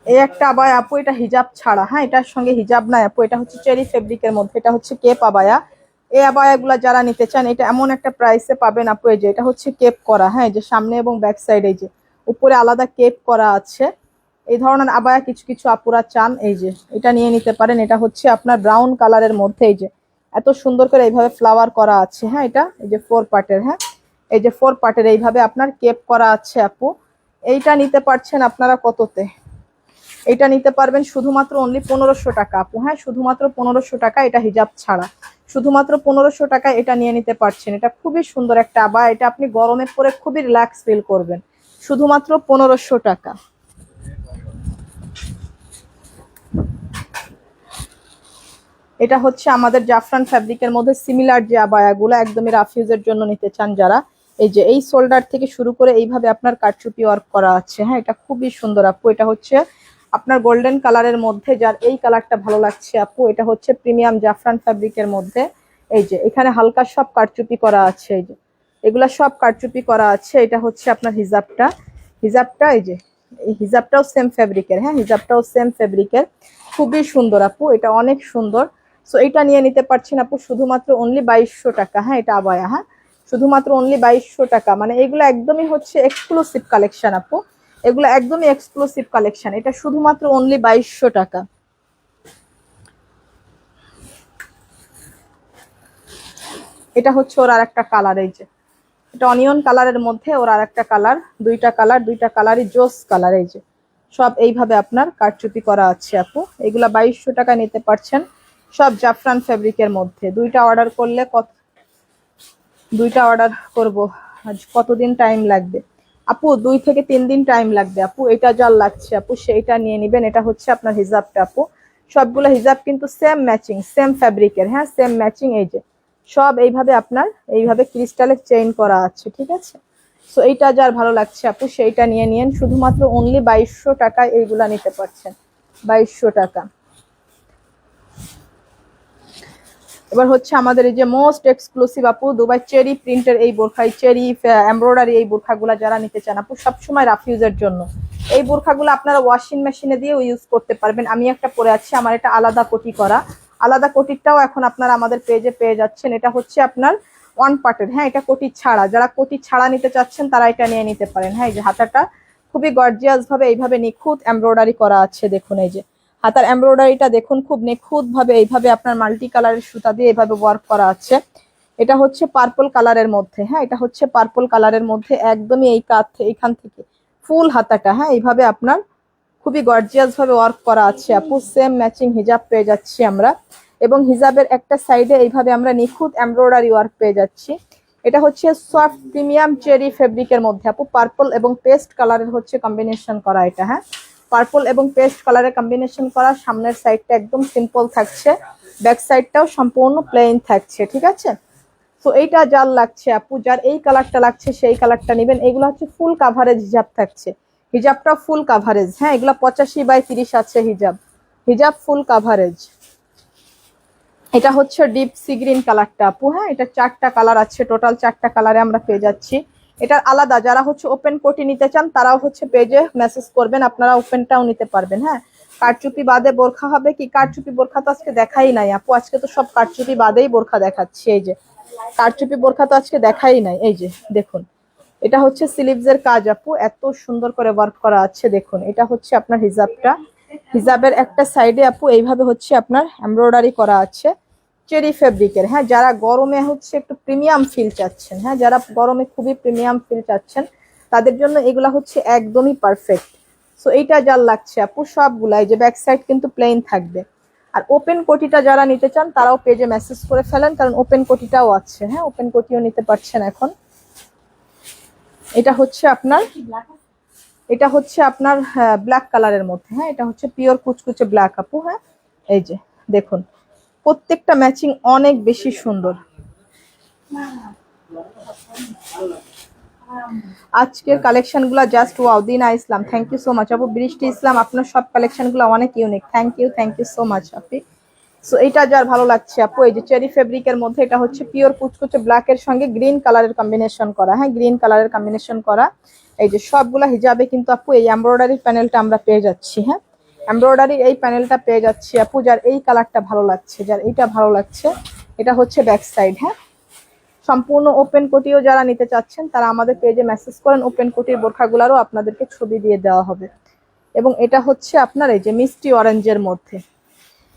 এই একটা আবায়া আপু, এটা হিজাব ছাড়া, হ্যাঁ এটার সঙ্গে হিজাব নাই আপু, এটা হচ্ছে চেরি ফেব্রিকের মধ্যে, এটা হচ্ছে কেপ আবায়া। এই আবায়া গুলা যারা নিতে চান এটা এমন একটা প্রাইসে পাবেন আপু। এই যে এটা হচ্ছে কেপ করা, হ্যাঁ এই যে সামনে এবং ব্যাক সাইড এই যে উপরে আলাদা কেপ করা আছে। এই ধরনের আবায়া কিছু কিছু আপুরা চান, এই যে এটা নিয়ে নিতে পারেন। এটা হচ্ছে আপনার ব্রাউন কালারের মধ্যে, এই যে এত সুন্দর করে এইভাবে ফ্লাওয়ার করা আছে, হ্যাঁ এটা এই যে 4 পার্টের, হ্যাঁ এই যে 4 পার্টের এইভাবে আপনার কেপ করা আছে আপু। এইটা নিতে পারছেন আপনারা কততে? এটা নিতে পারবেন শুধুমাত্র অনলি 1500 টাকা আপু, হ্যাঁ শুধুমাত্র 1500 টাকা, এটা হিজাব ছাড়া শুধুমাত্র 1500 টাকা এটা নিয়ে নিতে পারছেন। এটা খুবই সুন্দর একটা আবায়া, এটা আপনি গরমে পরে খুবই রিল্যাক্স ফিল করবেন, শুধুমাত্র 1500 টাকা। এটা হচ্ছে আমাদের জাফরান ফ্যাব্রিকের মধ্যে সিমিলার যে আবায়াগুলো একদমই রাফিউজের জন্য নিতে চান যারা, এই যে এই শোল্ডার থেকে শুরু করে এইভাবে আপনার কারচুপি ওয়ার্ক করা আছে, হ্যাঁ এটা খুবই সুন্দর আপু। এটা হচ্ছে আপনার গোল্ডেন কালারের মধ্যে, যার এই কালারটা ভালো লাগছে আপু, এটা হচ্ছে প্রিমিয়াম জাফরান ফ্যাব্রিকের মধ্যে। এই যে এখানে হালকা সব কারচুপি করা আছে, এই যে এগুলা সব কারচুপি করা আছে। এটা হচ্ছে আপনার হিজাবটা, হিজাবটা এই যে এই হিজাবটাও সেম ফ্যাব্রিকের, হ্যাঁ হিজাবটাও সেম ফ্যাব্রিকের, খুবই সুন্দর আপু, এটা অনেক সুন্দর। সো এটা নিয়ে নিতে পারছেন আপু শুধুমাত্র অনলি 2200 টাকা, হ্যাঁ এটা আবায়া, হ্যাঁ শুধুমাত্র অনলি 2200 টাকা। মানে এগুলো একদমই হচ্ছে এক্সক্লুসিভ কালেকশন আপু, এগুলো একদমই এক্সক্লুসিভ কালেকশন, এটা শুধুমাত্র অনলি 2200 টাকা। এটা হচ্ছে ওর আর একটা কালার, এই যে এটা অনিয়ন কালারের মধ্যে ওর আর একটা কালার, দুইটা কালারই জোস কালার। এই যে সব এইভাবে আপনার কারচুপি করা আছে আপু, এগুলা 2200 টাকা নিতে পারছেন, সব জাফরান ফেব্রিকের মধ্যে। দুইটা অর্ডার করব, আজ কতদিন টাইম লাগবে আপু? 2 থেকে 3 দিন টাইম লাগবে আপু। এটা যার লাগছে আপু সেইটা নিয়ে নেবেন। এটা হচ্ছে আপনার হিজাবটা আপু, সবগুলো হিজাব কিন্তু সেম ম্যাচিং, সেম ফ্যাব্রিকের, হ্যাঁ সেম ম্যাচিং। এই যে সব এইভাবে আপনার এইভাবে ক্রিস্টালের চেইন করা আছে, ঠিক আছে। সো এইটা যার ভালো লাগছে আপু সেইটা নিয়ে নিন, শুধুমাত্র অনলি 2200 টাকায় এইগুলা নিতে পারছেন, 2200 টাকা। এবার হচ্ছে আমাদের এই যে মোস্ট এক্সক্লুসিভ আপু দুবাই চেরি প্রিন্টের এই বোরখা, চেরি এমব্রয়ডারি এই বোরখাগুলো যারা নিতে চান আপু সবসময় রাফিউজের জন্য, এই বোরখাগুলো আপনারা ওয়াশিং মেশিনে দিয়েও ইউজ করতে পারবেন। আমি একটা পরে আছি, আমার এটা আলাদা কোটি করা, আলাদা কোটিটাও এখন আপনারা আমাদের পেজে পেয়ে যাচ্ছেন। এটা হচ্ছে আপনার 1 পার্টের, হ্যাঁ এটা কোটি ছাড়া, যারা কোটি ছাড়া নিতে চাচ্ছেন তারা এটা নিয়ে নিতে পারেন। হ্যাঁ এই যে হাতাটা খুবই গর্জিয়াস ভাবে এইভাবে নিখুঁত এমব্রয়ডারি করা আছে, দেখুন এই যে হাতার এমব্রয়ডারিটা দেখুন, খুব নিখুঁত ভাবে এইভাবে আপনার মাল্টি কালারের সুতা দিয়ে এইভাবে ওয়ার্ক করা আছে। এটা হচ্ছে পার্পল কালারের মধ্যে, হ্যাঁ এটা হচ্ছে পার্পল কালারের মধ্যে, একদমই এই কাত এইখান থেকে ফুল হাতাটা, হ্যাঁ এইভাবে আপনার খুবই গর্জিয়াস ভাবে ওয়ার্ক করা আছে আপু। সেম ম্যাচিং হিজাব পেয়ে যাচ্ছি আমরা, এবং হিজাবের একটা সাইডে এইভাবে আমরা নিখুঁত এমব্রয়ডারি ওয়ার্ক পেয়ে যাচ্ছি। এটা হচ্ছে সফট প্রিমিয়াম চেরি ফেব্রিকের মধ্যে আপু, পার্পল এবং পেস্ট কালারের হচ্ছে কম্বিনেশন করা এটা, হ্যাঁ পার্পল এবং পেস্ট কালারের কম্বিনেশন করা। সামনের সাইডটা একদম সিম্পল থাকছে, ব্যাক সাইডটাও সম্পূর্ণ প্লেন থাকছে, ঠিক আছে। তো এইটা যার লাগছে আপু, যার এই কালারটা লাগছে সেই কালারটা নেবেন। এগুলো হচ্ছে ফুল কাভারেজ হিজাব থাকছে, হিজাবটা ফুল কাভারেজ, হ্যাঁ এগুলো 85/30 আছে হিজাব, হিজাব ফুল কাভারেজ। এটা হচ্ছে ডিপ সি গ্রিন কালারটা আপু, হ্যাঁ এটা 4টা কালার আছে, টোটাল 4টা কালারে আমরা পেয়ে যাচ্ছি। এটার আলাদা যারা হচ্ছে ওপেন কোটি নিতে চান তারাও হচ্ছে পেজে মেসেজ করবেন, আপনারা ওপেনটাও নিতে পারবেন। হ্যাঁ কারচুপি বাদে বোরখা হবে কি? কারচুপি বোরখা তো আজকে দেখাই নাই আপু, আজকে তো সব কারচুপি বাদেই বোরখা দেখাচ্ছি। এই যে কারচুপি বোরখা তো আজকে দেখাই নাই, এই যে দেখুন এটা হচ্ছে স্লিভস এর কাজ আপু, এত সুন্দর করে ওয়ার্ক করা আছে দেখুন। এটা হচ্ছে আপনার হিজাবটা, হিজাবের একটা সাইডে আপু এইভাবে হচ্ছে আপনার এমব্রয়ডারি করা আছে চেরি ফেব্রিকের। হ্যাঁ, যারা গরমে হচ্ছে একটু প্রিমিয়াম ফিল চাচ্ছেন, হ্যাঁ যারা গরমে খুবই প্রিমিয়াম ফিল চাচ্ছেন তাদের জন্য এগুলা হচ্ছে একদমই পারফেক্ট। সো এইটা যার লাগছে আপু সবগুলাই, যে ব্যাক সাইড কিন্তু প্লেন থাকবে। আর ওপেন কোটিটা যারা নিতে চান তারাও পেজে মেসেজ করে ফেলেন, কারণ ওপেন কোটিটাও আছে। হ্যাঁ, ওপেন কোটিও নিতে পারছেন এখন। এটা হচ্ছে আপনার, এটা হচ্ছে আপনার ব্ল্যাক কালারের মধ্যে। হ্যাঁ, এটা হচ্ছে পিওর কুচকুচে ব্ল্যাক আপু। হ্যাঁ, এই যে দেখুন প্রত্যেকটা ম্যাচিং অনেক বেশি সুন্দর। আজকের কালেকশনগুলো just wow. Dina Islam, thank you so much আপু। বৃষ্টি ইসলাম, আপনার সব কালেকশনগুলো অনেক unique, thank you so much আপু। সো এটা যার ভালো লাগছে আপু, এই যে চেরি ফেব্রিকের মধ্যে, এটা হচ্ছে পিওর কুচকুচে ব্ল্যাক এর সঙ্গে গ্রিন কালারের কম্বিনেশন করা। হ্যাঁ, গ্রিন কালারের কম্বিনেশন করা। এই যে সবগুলা হিজাবে কিন্তু আপু এই এমব্রয়ডারি প্যানেলটা আমরা পেয়ে যাচ্ছি। হ্যাঁ, এমব্রয়ডারি এই প্যানেলটা পেয়ে যাচ্ছি আপু। যার এই কালারটা ভালো লাগছে, যার এইটা ভালো লাগছে, এটা হচ্ছে ব্যাক সাইড। হ্যাঁ, সম্পূর্ণ ওপেন কোটিও যারা নিতে চাচ্ছেন তারা আমাদের পেজে মেসেজ করেন, ওপেন কোটির বোরখাগুলোরও আপনাদেরকে ছবি দিয়ে দেওয়া হবে। এবং এটা হচ্ছে আপনার এই যে মিষ্টি অরেঞ্জের মধ্যে,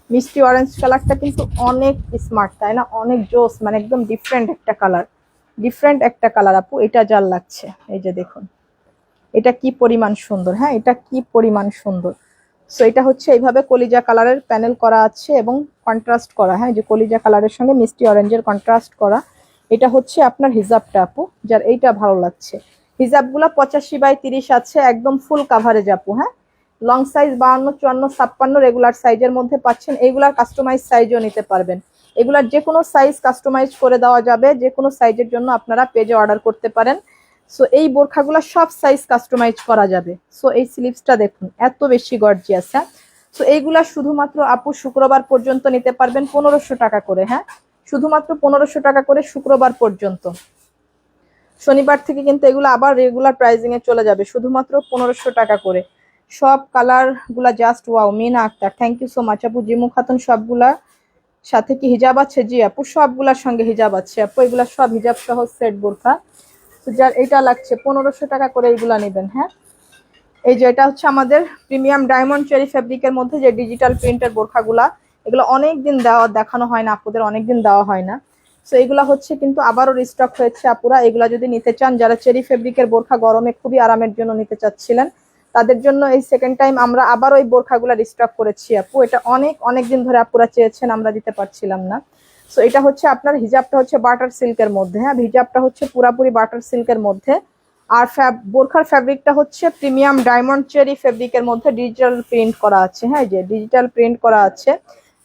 মিষ্টি অরেঞ্জ কালারটা কিন্তু অনেক স্মার্ট, তাই না? অনেক জোস, মানে একদম ডিফারেন্ট একটা কালার, ডিফারেন্ট একটা কালার আপু। এটা যার লাগছে, এই যে দেখুন এটা কি পরিমাণ সুন্দর। হ্যাঁ, এটা কি পরিমাণ সুন্দর। সো এটা হচ্ছে এইভাবে কলিজা কালারের প্যানেল করা আছে এবং কন্ট্রাস্ট করা। হ্যাঁ, যে কলিজা কালারের সঙ্গে মিষ্টি অরেঞ্জের কন্ট্রাস্ট করা। এটা হচ্ছে আপনার হিজাবটা আপু, যার এইটা ভালো লাগছে। হিজাবগুলো 85/30 আছে, একদম ফুল কাভারেজ আপু। হ্যাঁ, লং সাইজ 52, 54, 56 রেগুলার সাইজের মধ্যে পাচ্ছেন। এইগুলার কাস্টমাইজ সাইজও নিতে পারবেন। এগুলার যে কোনো সাইজ কাস্টমাইজ করে দেওয়া যাবে, যে কোনো সাইজের জন্য আপনারা পেজে অর্ডার করতে পারেন। সো এই বোরখাগুলো সব সাইজ কাস্টমাইজ করা যাবে। সো এই স্লিভসটা দেখুন এত বেশি গর্জিয়াস। হ্যাঁ, সো এইগুলা শুধুমাত্র আপু শুক্রবার পর্যন্ত নিতে পারবেন 1500 টাকা করে। হ্যাঁ, শুধুমাত্র 1500 টাকা করে শুক্রবার পর্যন্ত। শনিবার থেকে কিন্তু এগুলো আবার রেগুলার প্রাইজিং এ চলে যাবে, শুধুমাত্র 1500 টাকা করে। সব কালার গুলা just wow. Mina Akter, thank you so much আপু। জিমু খাতুন, সবগুলা সাথে কি হিজাব আছে? জি আপু, সবগুলার সঙ্গে হিজাব আছে আপু। এগুলা সব হিজাব সহ সেট বোরখা। যার এটা লাগছে 1500 টাকা করে এইগুলা নেবেন। হ্যাঁ, এই যে এটা হচ্ছে আমাদের প্রিমিয়াম ডায়মন্ড চেরি ফেব্রিকের মধ্যে যে ডিজিটাল প্রিন্টের বোরখাগুলা, এগুলো অনেকদিন দেখানো হয় না আপুদের, অনেকদিন দেওয়া হয় না। সো এগুলা হচ্ছে কিন্তু আবারও রিস্টক হয়েছে আপুরা। এগুলা যদি নিতে চান, যারা চেরি ফেব্রিকের বোরখা গরমে খুবই আরামের জন্য নিতে চাচ্ছিলেন, তাদের জন্য এই সেকেন্ড টাইম আমরা আবারও এই বোরখাগুলা রিস্টক করেছি আপু। এটা অনেক দিন ধরে আপুরা চেয়েছেন, আমরা দিতে পারছিলাম না। সো এটা হচ্ছে আপনার হিজাবটা হচ্ছে বাটার সিল্কের মধ্যে। হ্যাঁ, হিজাবটা হচ্ছে পুরাপুরি বাটার সিল্কের মধ্যে। আর বোরখার ফ্যাব্রিকটা হচ্ছে প্রিমিয়াম ডায়মন্ড চেরি ফেব্রিকের মধ্যে ডিজিটাল প্রিন্ট করা আছে। হ্যাঁ, যে ডিজিটাল প্রিন্ট করা আছে।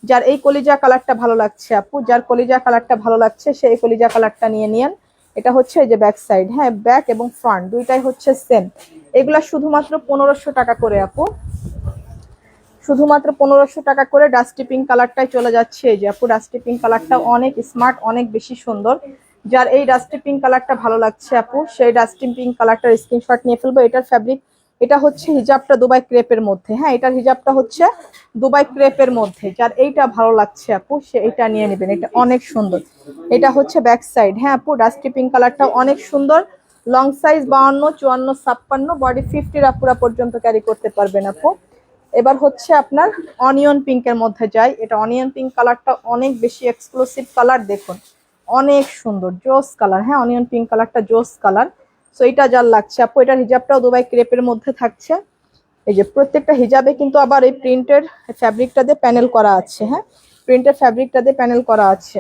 যার এই কলিজা কালারটা ভালো লাগছে আপু, যার কলিজা কালারটা ভালো লাগছে সে এই কলিজা কালারটা নিয়ে নিন। এটা হচ্ছে এই যে ব্যাক সাইড। হ্যাঁ, ব্যাক এবং ফ্রন্ট দুইটাই হচ্ছে সেম। এগুলা শুধুমাত্র 1500 টাকা করে আপু, শুধুমাত্র 1500 টাকা করে। ডাস্টি পিঙ্ক কালারটাই চলে যাচ্ছে। এই যে আপু ডাস্টি পিঙ্ক কালারটা অনেক স্মার্ট, অনেক বেশি সুন্দর। যার এই ডাস্টি পিঙ্ক কালারটা ভালো লাগছে আপু, সেই ডাস্টি পিঙ্ক কালারটার স্ক্রিনশট নিয়ে ফেলবো। এটার ফ্যাব্রিক, এটা হচ্ছে হিজাবটা দুবাই ক্রেপের মধ্যে। হ্যাঁ, এটার হিজাবটা হচ্ছে দুবাই ক্রেপের মধ্যে। যার এইটা ভালো লাগছে আপু সে এটা নিয়ে নেবেন, এটা অনেক সুন্দর। এটা হচ্ছে ব্যাক সাইড। হ্যাঁ আপু, ডাস্টি পিঙ্ক কালারটা অনেক সুন্দর। লং সাইজ 52, 54, 56, বডি 50 আপুরা পর্যন্ত ক্যারি করতে পারবেন আপু। এবার হচ্ছে আপনার অনিয়ন পিঙ্কের মধ্যে যাই। এটা অনিয়ন পিঙ্ক কালারটা অনেক বেশি এক্সক্লুসিভ কালার, দেখুন অনেক সুন্দর জোস কালার। হ্যাঁ, অনিয়ন পিঙ্ক কালারটা জোস কালার। সো এটা যার লাগছে আপু, এটার হিজাবটাও দুবাই ক্রেপের মধ্যে থাকছে। এই যে প্রত্যেকটা হিজাবে কিন্তু আবার এই প্রিন্টের ফ্যাব্রিকটা দিয়ে প্যানেল করা আছে। হ্যাঁ, প্রিন্টের ফ্যাব্রিকটা দিয়ে প্যানেল করা আছে।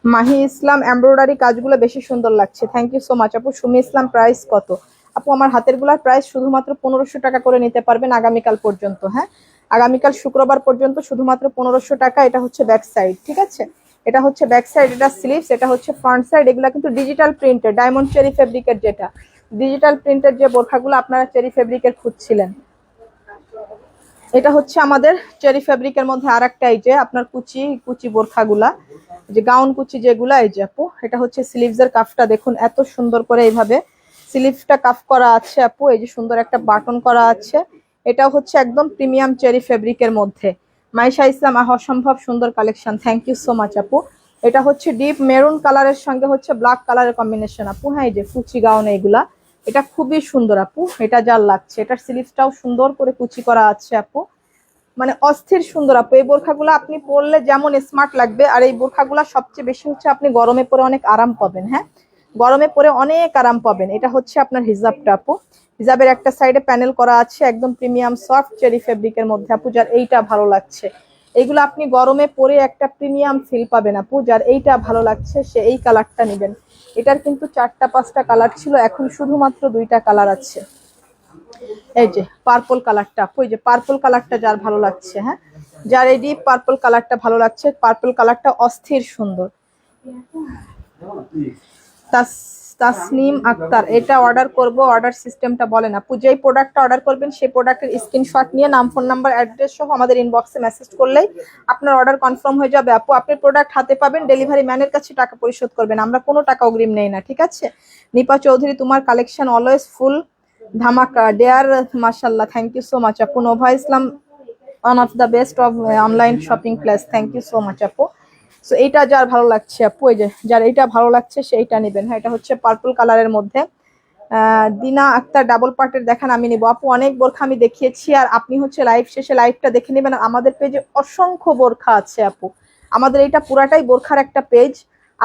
মাহি ইসলাম, এমব্রয়ডারি কাজগুলো বেশি সুন্দর লাগছে, থ্যাংক ইউ সো মাচ আপু। সুমি ইসলাম, প্রাইস কত? আপু আমার হাতের গুলার প্রাইস শুধুমাত্র 1500 টাকা করে নিতে পারবেন আগামীকাল পর্যন্ত। হ্যাঁ, আগামীকাল শুক্রবার পর্যন্ত শুধুমাত্র 1500 টাকা। এটা হচ্ছে ব্যাক সাইড, ঠিক আছে? এটা হচ্ছে ব্যাক সাইড, এটা স্লিভস, এটা হচ্ছে ফ্রন্ট সাইড। এগুলা কিন্তু ডিজিটাল প্রিন্টের ডায়মন্ড চেরি ফেব্রিকের, যেটা ডিজিটাল প্রিন্টের যে বোরখাগুলো আপনারা চেরি ফেব্রিকের খুঁজছিলেন, এটা হচ্ছে আমাদের চেরি ফেব্রিকের মধ্যে আর একটা। এই যে আপনার কুচি কুচি বোরখাগুলা, যে গাউন কুচি যেগুলা, এই যে আপু এটা হচ্ছে স্লিভস এর কাফটা দেখুন এত সুন্দর করে এইভাবে স্লিভসটা কাফ করা আছে আপু। এই যে সুন্দর একটা বাটন করা আছে। এটাও হচ্ছে একদম প্রিমিয়াম চেরি ফেব্রিকের মধ্যে। মাইশা ইসলাম, অসম্ভব সুন্দর collection, thank you so much আপু। এটা হচ্ছে ডিপ মেরুন কালারের সঙ্গে হচ্ছে ব্ল্যাক কালারের কম্বিনেশন আপু। হ্যাঁ, এই যে কুচি গাউন এইগুলা, এটা খুবই সুন্দর আপু। এটা যার লাগছে, এটার স্লিভসটাও সুন্দর করে কুচি করা আছে আপু, মানে অস্থির সুন্দর আপু। এই বোরখাগুলো আপনি পরলে যেমন স্মার্ট লাগবে, আর এই বোরখাগুলো সবচেয়ে বেশি হচ্ছে আপনি গরমে পরে অনেক আরাম পাবেন। হ্যাঁ, গরমে পরে অনেক আরাম পাবেন। এটা হচ্ছে আপনার হিজাবটা আপু। হিজাবের একটা সাইডে প্যানেল করা আছে একদম প্রিমিয়াম সফট চেরি ফেব্রিকের মধ্যে আপু। যার এইটা ভালো লাগছে, এইগুলো আপনি গরমে পরে একটা প্রিমিয়াম ফিল পাবেন আপু। যার এইটা ভালো লাগছে সে এই কালারটা নেবেন। এটার কিন্তু 4টা 5টা কালার ছিল, এখন শুধুমাত্র 2টা কালার আছে। এই যে পার্পল কালারটা আপু, এই যে পার্পল কালারটা যার ভালো লাগছে, হ্যাঁ, যার এই ডিপ পার্পল কালারটা ভালো লাগছে, পার্পল কালারটা অস্থির সুন্দর। তাসনিম আক্তার, এটা অর্ডার করব, অর্ডার সিস্টেমটা বলেন আপু। যেই প্রোডাক্টটা অর্ডার করবেন সেই প্রোডাক্টের স্ক্রিনশট নিয়ে নাম, ফোন নাম্বার, অ্যাড্রেস সহ আমাদের ইনবক্সে মেসেজ করলেই আপনার অর্ডার কনফার্ম হয়ে যাবে আপু। আপনি প্রোডাক্ট হাতে পাবেন, ডেলিভারি ম্যানের কাছে টাকা পরিশোধ করবেন, আমরা কোনো টাকা অগ্রিম নেই না, ঠিক আছে। নিপা চৌধুরী, তোমার কালেকশন অলওয়েজ ফুল ধামাকা ডেয়ার, মাশাল্লাহ, থ্যাংক ইউ সো মাচ আপু। Nova Islam, one of the best of online shopping place, thank you so much আপু। সো এইটা যার ভালো লাগছে আপু, এই যে যার এইটা ভালো লাগছে সেইটা নেবেন। হ্যাঁ, এটা হচ্ছে পার্পল কালারের মধ্যে। দিনা আক্তার, ডাবল পার্টের দেখান, আমি নিব আপু। অনেক বোরখা আমি দেখিয়েছি, আর আপনি হচ্ছে লাইভ শেষে লাইভটা দেখে নেবেন। আমাদের পেজে অসংখ্য বোরখা আছে আপু, আমাদের এইটা পুরাটাই বোরখার একটা পেজ।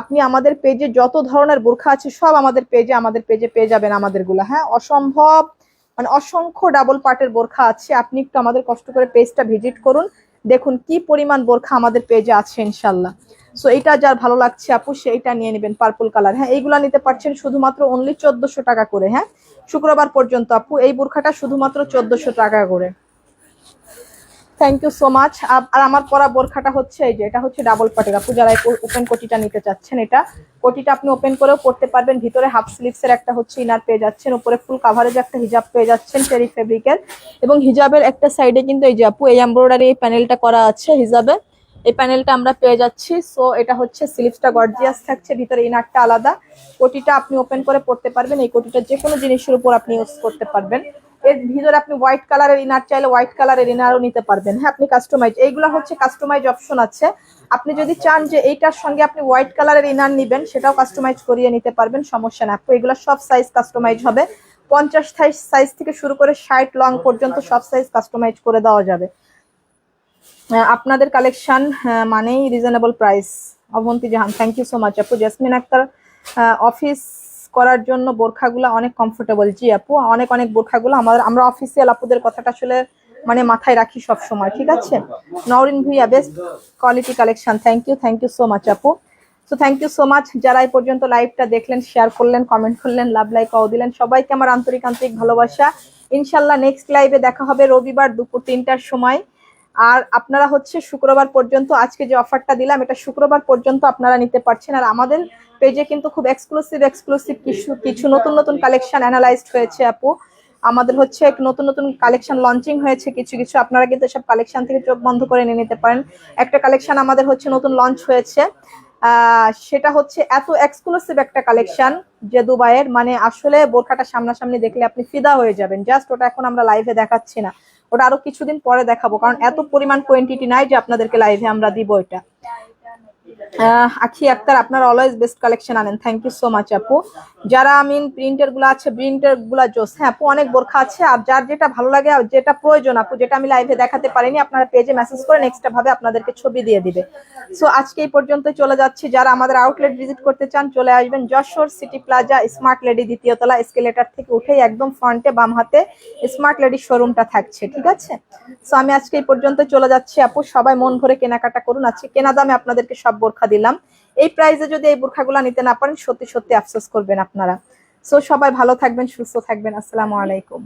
আপনি আমাদের পেজে যত ধরনের বোরখা আছে সব আমাদের পেজে পেয়ে যাবেন আমাদেরগুলো। হ্যাঁ, অসম্ভব মানে অসংখ্য ডাবল পার্টের বোরখা আছে। আপনি একটু আমাদের কষ্ট করে পেজটা ভিজিট করুন, দেখুন কি পরিমাণ বোরখা আমাদের পেজে আছে ইনশাল্লাহ। সো এইটা যার ভালো লাগছে আপু সেইটা নিয়ে নেবেন, পার্পল কালার। হ্যাঁ, এইগুলা নিতে পারছেন শুধুমাত্র অনলি 1400 টাকা করে। হ্যাঁ, শুক্রবার পর্যন্ত আপু এই বোরখাটা শুধুমাত্র 1400 টাকা করে। Thank you so much. আর আমার পরা বোরখাটা হচ্ছে এই যে, এটা হচ্ছে ডাবল পাটের আপু। যারা ওপেন কোটিটা নিতে চাচ্ছেন, এটা কোটিটা আপনি ওপেন করেও পড়তে পারবেন। ভিতরে হাফ স্লিভসের একটা হচ্ছে ইনার পেয়ে যাচ্ছেন, উপরে ফুল কাভারেজ একটা হিজাব পেয়ে যাচ্ছেন চেরি ফেব্রিকের। এবং হিজাবের একটা সাইডে কিন্তু এই যে আপু এই এমব্রয়ডারি প্যানেলটা করা আছে হিজাবে, এই প্যানেলটা আমরা পেয়ে যাচ্ছি। সো এটা হচ্ছে স্লিভসটা গর্জিয়াস থাকছে, ভিতরে ইনারটা আলাদা। কোটিটা আপনি ওপেন করে পড়তে পারবেন, এই কোটিটা যে কোনো জিনিসের উপর আপনি ইউজ করতে পারবেন। এর ভিতরে আপনি হোয়াইট কালারের ইনার চাইলে হোয়াইট কালারের ইনারও নিতে পারবেন। হ্যাঁ, আপনি কাস্টমাইজ, এইগুলো হচ্ছে কাস্টমাইজ অপশন আছে। আপনি যদি চান যে এইটার সঙ্গে আপনি হোয়াইট কালারের ইনার নিবেন, সেটাও কাস্টমাইজ করিয়ে নিতে পারবেন, সমস্যা না। এগুলো সব সাইজ কাস্টমাইজ হবে, 50 সাইজ থেকে শুরু করে 60 লং পর্যন্ত সব সাইজ কাস্টমাইজ করে দেওয়া যাবে। আপনাদের কালেকশন মানেই reasonable price. Abonti Jahan, thank you so much আপু। জেসমিন আক্তার, অফিস করার জন্য বোরখাগুলো অনেক কমফোর্টেবল। জি আপু, অনেক অনেক বোরখাগুলো আমরা অফিসিয়াল আপুদের কথাটা আসলে মানে মাথায় রাখি সব সময়, ঠিক আছে। Nowrin Bhuiyan, best quality collection, thank you so much আপু। So thank you so much যারা এই পর্যন্ত লাইভটা দেখলেন, শেয়ার করলেন, কমেন্ট করলেন, লাভ লাইক ও দিলেন, সবাইকে আমার আন্তরিক ভালোবাসা। ইনশাল্লাহ নেক্সট লাইভে দেখা হবে রবিবার দুপুর 3টার সময়। আর আপনারা হচ্ছে শুক্রবার পর্যন্ত, আজকে যে অফারটা দিলাম এটা শুক্রবার পর্যন্ত আপনারা নিতে পারছেন। আর আমাদের পেজে কিন্তু খুব এক্সক্লুসিভ কিছু নতুন নতুন কালেকশন অ্যানালাইজড হয়েছে আপু। আমাদের হচ্ছে নতুন নতুন কালেকশন লঞ্চিং হয়েছে কিছু কিছু, আপনারা কিন্তু সব কালেকশন থেকে চোখ বন্ধ করে নিয়ে নিতে পারেন। একটা কালেকশন আমাদের হচ্ছে নতুন লঞ্চ হয়েছে, সেটা হচ্ছে এত এক্সক্লুসিভ একটা কালেকশন যে দুবাইয়ের, মানে আসলে বোরখাটা সামনাসামনি দেখলে আপনি ফিদা হয়ে যাবেন। জাস্ট ওটা এখন আমরা লাইভে দেখাচ্ছি না, ওটা আরো কিছুদিন পরে দেখাবো, কারণ এত পরিমাণ কোয়ান্টিটি নাই যে আপনাদেরকে লাইভে আমরা দিব এটা। আখি আক্তার, আপনার অলওয়েজ বেস্ট কালেকশন আনেন, থ্যাংক ইউ সো মাচ আপু। যারা প্রিন্টের গুলো আছে, প্রিন্টের গুলা জোস। হ্যাঁ আপু, অনেক বোরখা আছে, আর যার যেটা ভালো লাগে আর যেটা প্রয়োজন আপু, যেটা আমি লাইভে দেখাতে পারিনি, আপনারা পেজে মেসেজ করে নেক্সট ভাবে আপনাদেরকে ছবি দিয়ে দিবে। সো আজকে এই পর্যন্ত চলে যাচ্ছি। যারা আমাদের আউটলেট ভিজিট করতে চান চলে আসবেন Jessore city plaza smart lady 2য় তলা, এসকেলেটর থেকে উঠেই একদম ফ্রন্টে বাম হাতে স্মার্ট লেডি শোরুমটা থাকছে, ঠিক আছে। সো আমি আজকে এই পর্যন্ত চলে যাচ্ছি আপু, সবাই মন ভরে কেনাকাটা করুন। আজকে কেনা দামে আপনাদেরকে সব বোরখা দিলাম, এই প্রাইসে যদি এই বোরখাগুলো নিতে না পারেন সত্যি সত্যি আফসোস করবেন আপনারা। সো সবাই ভালো থাকবেন, সুস্থ থাকবেন, আসসালামু আলাইকুম।